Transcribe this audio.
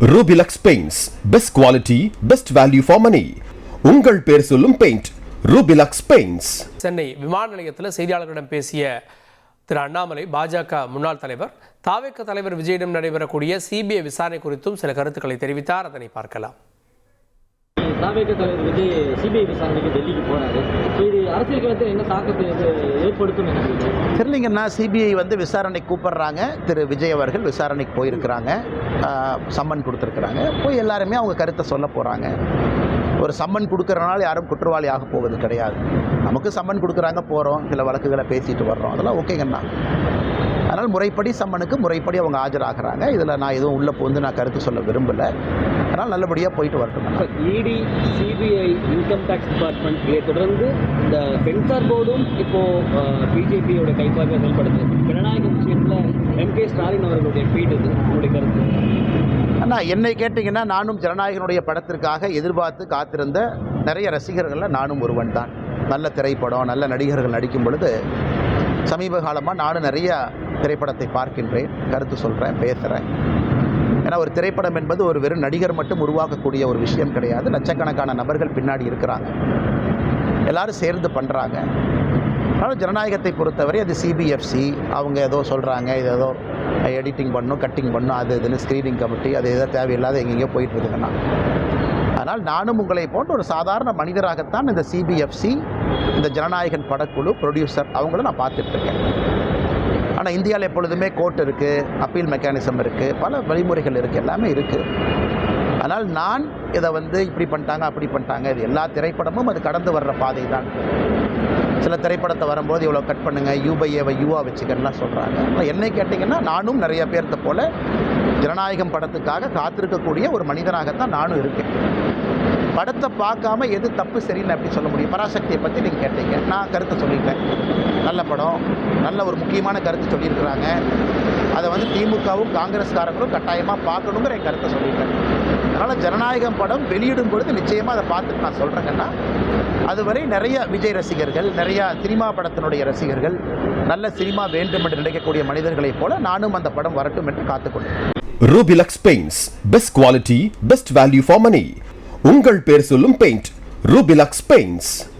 Rubilux Paints, best quality, best value for money. உங்கள் பேர் சொல்லும் பெயிண்ட் Rubilux Paints. சென்னை விமான நிலையத்தில் செய்தியாளர்களிடம் பேசிய திரு அண்ணாமலை, பாஜக முன்னாள் தலைவர், தாவேக தலைவர் விஜயிடம் நடைபெறக்கூடிய சிபிஐ விசாரணை குறித்தும் சில கருத்துக்களை தெரிவித்தார். அதனை பார்க்கலாம். தாவேக தலைவர் விஜய் சிபிஐ விசாரணைக்கு டெல்லிக்கு போறாரு. இது அரசியல் களத்தில் என்ன தாக்கத்தை ஏற்படுத்தும் தெரியலீங்கன்னா, சிபிஐ விசாரணை கூப்பிடுறாங்க. திரு விஜய் அவர்கள் விசாரணைக்கு போயிருக்கிறாங்க, சம்மன் கொடுத்துருக்குறாங்க. போய் எல்லாருமே அவங்க கருத்தை சொல்ல போகிறாங்க. ஒரு சம்மன் கொடுக்குறனால யாரும் குற்றவாளி ஆக போவது கிடையாது. நமக்கு சம்மன் கொடுக்குறாங்க, போகிறோம், சில வழக்குகளை பேசிட்டு வர்றோம், அதெல்லாம் ஓகேங்கண்ணா. அதனால் முறைப்படி சம்மனுக்கு முறைப்படி அவங்க ஆஜராகிறாங்க. இதில் நான் எதுவும் உள்ளே போந்து நான் கருத்து சொல்ல விரும்பலை. அதனால் நல்லபடியாக போயிட்டு வரட்டும். இடி, சிபிஐ, இன்கம் டேக்ஸ் டிபார்ட்மெண்ட், இதை தொடர்ந்து இந்த சென்சார் போர்டும் இப்போது பிஜேபியோட கைப்பாக செயல்படுது. ஜனநாயக விஷயத்தில் எம்.கே. ஸ்டாலின் அவர்களுடைய ட்வீட் இது உங்களுடைய கருத்து? அண்ணா, என்னை கேட்டிங்கன்னா, நானும் ஜனநாயகனுடைய படத்திற்காக எதிர்பார்த்து காத்திருந்த நிறைய ரசிகர்களில் நானும் ஒருவன் தான். நல்ல திரைப்படம், நல்ல நடிகர்கள் நடிக்கும் பொழுது சமீப காலமாக நானும் நிறைய திரைப்படத்தை பார்க்கின்றேன், கருத்து சொல்கிறேன், பேசுகிறேன். ஏன்னா ஒரு திரைப்படம் என்பது ஒரு வெறும் நடிகர் மட்டும் உருவாக்கக்கூடிய ஒரு விஷயம் கிடையாது. லட்சக்கணக்கான நபர்கள் பின்னாடி இருக்கிறாங்க, எல்லோரும் சேர்ந்து பண்ணுறாங்க. ஆனால் ஜனநாயகத்தை பொறுத்தவரை அது சிபிஎஃப்சி அவங்க ஏதோ சொல்கிறாங்க, இது ஏதோ எடிட்டிங் பண்ணணும், கட்டிங் பண்ணணும், அது இதுன்னு ஸ்க்ரீனிங் கமிட்டி, அது எதோ தேவையில்லாத எங்கெங்கேயோ போயிட்டு இருக்குதுங்கண்ணா. ஆனால் நானும் உங்களை போன்ற ஒரு சாதாரண மனிதராகத்தான் இந்த சிபிஎஃப்சி, இந்த ஜனநாயகன் படக்குழு, ப்ரொடியூசர் அவங்கள நான் பார்த்துட்ருக்கேன். ஆனால் இந்தியாவில் எப்பொழுதுமே கோர்ட் இருக்குது, அப்பீல் மெக்கானிசம் இருக்குது, பல வழிமுறைகள் இருக்குது, எல்லாமே இருக்குது. ஆனால் நான் இதை இப்படி பண்ணிட்டாங்க, அப்படி பண்ணிட்டாங்க, இது எல்லா திரைப்படமும் அது கடந்து வர்ற பாதை தான். சில திரைப்படத்தை வரும்போது இவ்வளோ கட் பண்ணுங்கள், யூ/ஏவை யூவாக வச்சுக்கணும்லாம் சொல்கிறாங்க. ஆனால் என்னை கேட்டிங்கன்னா, நானும் நிறைய பேர்த்த போல் ஜனநாயகம் படத்துக்காக காத்திருக்கக்கூடிய ஒரு மனிதனாகத்தான் நானும் இருக்கேன். படத்தை பார்க்காம எது தப்பு சரின்னு அப்படி சொல்ல முடியும்? பராசக்தியை பற்றி நீங்கள் கேட்டீங்க, நான் கருத்தை சொல்லிட்டேன். நல்ல படம், நல்ல ஒரு முக்கியமான கருத்து சொல்லியிருக்கிறாங்க. அதை திமுகவும் காங்கிரஸ்காரங்களும் கட்டாயமாக பார்க்கணுங்கிற என் கருத்தை சொல்லிட்டேன். அதனால் ஜனநாயகம் படம் வெளியிடும் பொழுது நிச்சயமாக அதை பார்த்துட்டு நான் சொல்கிறேங்கன்னா, அதுவரை நிறைய விஜய் ரசிகர்கள், நிறையா சினிமா படத்தினுடைய ரசிகர்கள், நல்ல சினிமா வேண்டும் என்று நினைக்கக்கூடிய மனிதர்களைப் போல நானும் அந்த படம் வரட்டும் என்று காத்துக்கொண்டேன். Rubilux Paints, best quality, best value for money. உங்கள் பேர் சொல்லும் பெயிண்ட் Rubilux Paints.